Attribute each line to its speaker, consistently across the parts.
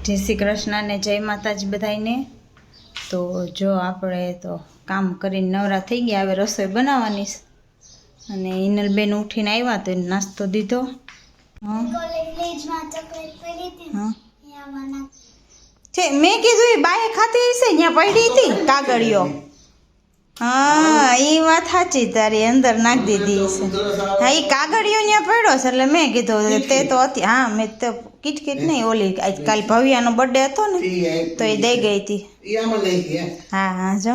Speaker 1: જય શ્રી કૃષ્ણ ને જય માતાજી બધાને। તો જો આપણે તો કામ કરીને નવરા થઈ ગયા, હવે રસોઈ બનાવવાની છે। અને હિનલબેન ઉઠીને આવ્યા તો નાસ્તો દીધો। છે મેં કીધું એ બાએ ખાતી હશે, ત્યાં પડી હતી કાગળિયો। હા એ વાત સાચી તારી, અંદર નાખી દીધી છે। હા એ કાગળિયો ત્યાં પડ્યો છે એટલે મેં કીધું તે તો હતી। હા મેં તો કિટકિટ નહીં, ઓલી કાલ ભવ્યાનો બર્થડે હતો ને તો એ દઈ ગઈ હતી। હા હા જો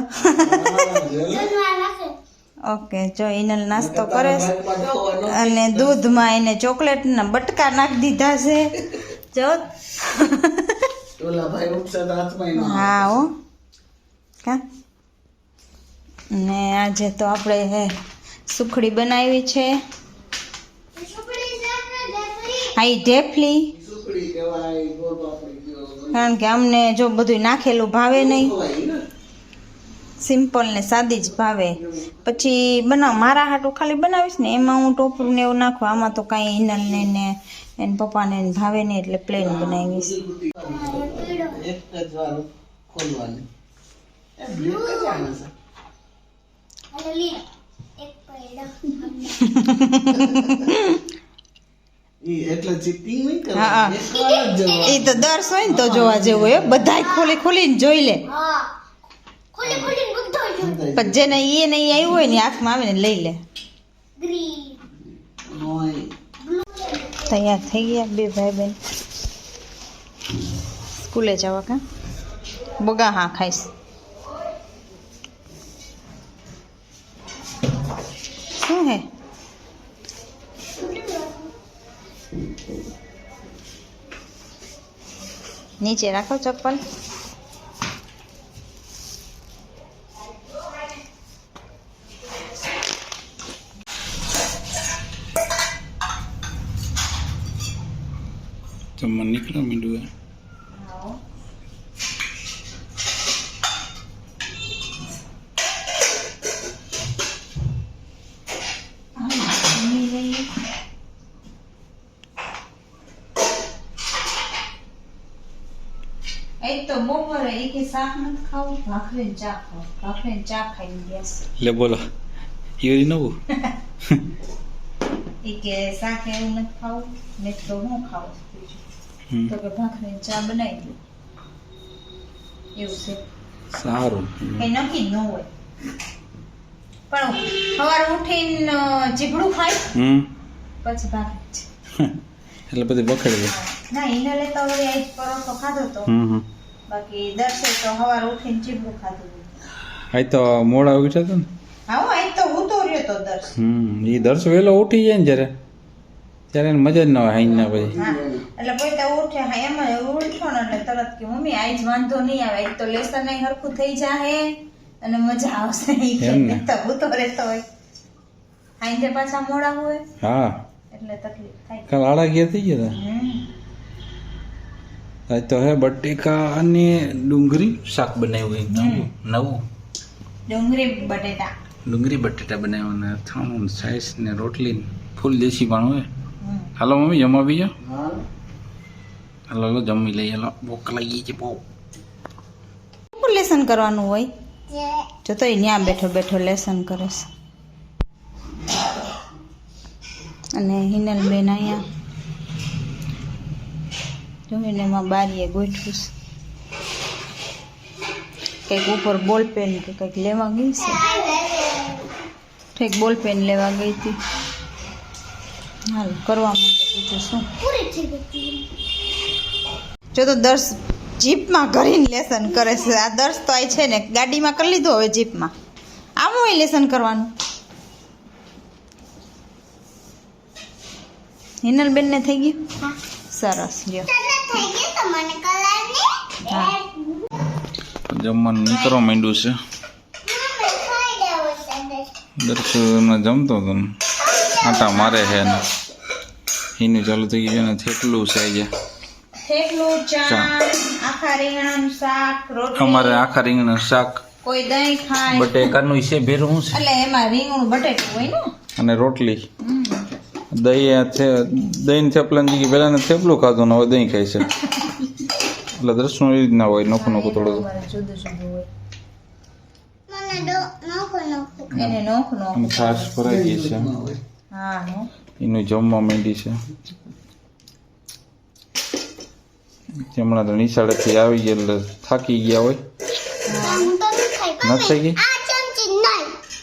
Speaker 1: ઓકે જો ઇનલ નાસ્તો કરે છે અને દૂધમાં એને ચોકલેટના બટકા નાખી દીધા છે જો। હા હો કા ને આજે તો આપણે સુખડી બનાવી છે। હા એ ઢેફલી, કારણ કે અમને જો બધું નાખેલું ભાવે નહીં, સિમ્પલ ને સાદી જ ભાવે। પછી બનાવ મારા હાટું ખાલી બનાવીશ ને એમાં હું ટોપરું ને એવું નાખું, આમાં તો કાંઈ હિનલને ને એને પપ્પાને ભાવે નહીં એટલે પ્લેન બનાવીશ। એ તો દર્શ હોય ને તો જોવા જેવું હોય, બધાય ખોલી ખોલીને જોઈ લે, પણ જેને એ નહીં આવ્યું હોય ને આંખમાં આવે ને લઈ લે। તૈયાર થઈ ગયા બે ભાઈ બહેન સ્કૂલે જવા કા બગા। હા ખાઈશ શું હે નીચે રાખો ચપ્પલ।
Speaker 2: તો મને નીકળો મીંડું
Speaker 1: એક તો બપોરે એ કે શાક નથી ખાવું, ભાખરી ને ચા ખાવ, ભાખરી ને ચા ખાઈ ગયા।
Speaker 2: લે બોલો ઈરી નવું
Speaker 1: એ કે શાક એવું નથી ખાવું ને તો હું ખાવું, તો કે ભાખરી ને ચા બનાવી દઉં એવું છે।
Speaker 2: સારું
Speaker 1: કઈ નક્કી ન હોય, પણ સવારે ઉઠીને ચીબડું ખાય પછી ભાખરી
Speaker 2: એટલે બધી બખડી
Speaker 1: ના હિનલે તો હવે આજ પરોઠો ખાધો તો, બાકી દર્શે તો સવારે ઉઠીને ચીબડું ખાધું।
Speaker 2: આજ તો મોડા ઉઠ્યા હતા ને।
Speaker 1: હા આજ તો ઉતો રહ્યો તો દર્શ।
Speaker 2: એ દર્શ વહેલો ઉઠી જાય ને જ્યારે ત્યારે એને મજા જ ન હોય હાઈ ના પછી।
Speaker 1: એટલે પછી તો ઉઠે હા એમ ઉઠો ને એટલે તરત કે મમ્મી આજ વાંધો નહીં આવે, આજ તો લેસન હરખું થઈ જાહે અને મજા આવશે। તો ઉતો રહેતો હોય હાઈ પાછા મોડા હોય
Speaker 2: હા
Speaker 1: એટલે તકલીફ થાય।
Speaker 2: કાલ આડા ગયા થઈ ગયા હતા। આજ તો હે બટેકા અને ડુંગળી શાક બનાવ્યું નવું
Speaker 1: ડુંગળી
Speaker 2: બટેટા બનાવ્યા, અથાણું સાઈસ ને રોટલી ફૂલ દેશી પાણું હોય। હાલો મમ્મી જમવા બી જાઓ, હાલો જમી લઈએ, હાલો ભૂખ લાગી છે બહુ।
Speaker 1: લેસન કરવાનું હોય જો તો ત્યાં બેઠો બેઠો લેસન કરે છે। અને હિનલબેન અહીંયા જોઈને એમાં બારીએ ગોઠવું છે, કંઈક ઉપર બોલપેન કે કંઈક લેવા ગઈ છે, કંઈક બોલપેન લેવા ગઈ હતી। હાલ કરવા માટે બીજું શું જો તો દર્શ જીપમાં કરીને લેસન કરે છે। આ દર્શ તો આ છે ને ગાડીમાં કરી લીધું, હવે જીપમાં આમ હોય લેસન કરવાનું। હિનલબેન ને થઈ ગયું સરસ લ્યો
Speaker 2: જમવાનું નીકળવા માંડ્યું છે। દર્શનમાં જમતો હતો ને આટા મારે છે ને એનું ચાલુ થઈ ગયું ને થેપલું છે આજે,
Speaker 1: થેપલું ચા આખા રીંગણાનું શાક રોટલી,
Speaker 2: અમારે આખા રીંગણાનું શાક,
Speaker 1: કોઈ દહીં ખાય,
Speaker 2: બટેકાનું છે ભેરું છે
Speaker 1: એટલે એમાં રીંગણું બટેટું હોય ને
Speaker 2: અને રોટલી। દહીં થેપલાની જગ્યાએ પહેલાં થેપલું ખાધું ને હવે દહીં ખાય છે। એટલે દર્શન એવી રીતના હોય નોખું નોખું થોડું
Speaker 1: અમારે જુદું જુદું હોય એને નોખું નોખું
Speaker 2: છાશ ભરાઈ ગઈ છે
Speaker 1: હા નો
Speaker 2: એનું જમવા માંડી છે હમણાં તો નિશાળેથી આવી ગયા એટલે થાકી ગયા હોય નથી થઈ ગઈ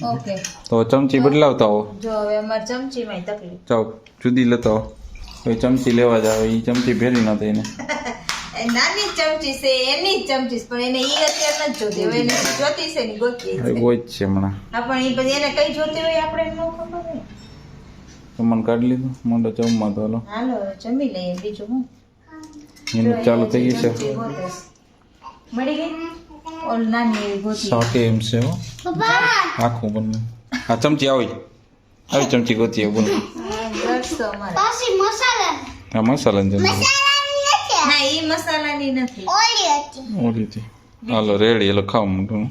Speaker 1: ઓકે
Speaker 2: તો ચમચી બદલાવતા હો
Speaker 1: જો હવે અમારે ચમચીમાં તકલીફ
Speaker 2: જાઓ જુદી લેતા હો હવે ચમચી લેવા જાવ એ ચમચી ભેરી ના થઈને
Speaker 1: એ નાની જ ચમચી છે એની જ ચમચી છે, પણ એને ઈ અત્યારે નથી જોતી હવે એને જોતી છે ને ગોતી છે
Speaker 2: હોય જ છે હમણાં
Speaker 1: હા પણ ઈ પછી એને કઈ જોતી હોય આપણે ન ખબર હોય
Speaker 2: જમવાનું કાઢી લીધું મોટો જમવા તો હાલો
Speaker 1: હાલો જમી લઈએ બીજું હું
Speaker 2: એનું ચાલુ થઈ ગયું છે
Speaker 1: ચમચી ગોતે છે. મળી ગઈ ઓલ નાની એવી ગોતી
Speaker 2: શાકે એમ છે હો આખું બંને હા ચમચી આવી ચમચી ગોતી બોલ
Speaker 1: દોઢસો અમારે
Speaker 2: હા મસાલા જમવા
Speaker 1: ના ઈ મસાલાની નથી
Speaker 2: ઓલી હતી હાલો રેડી હાલો ખાવ મોટું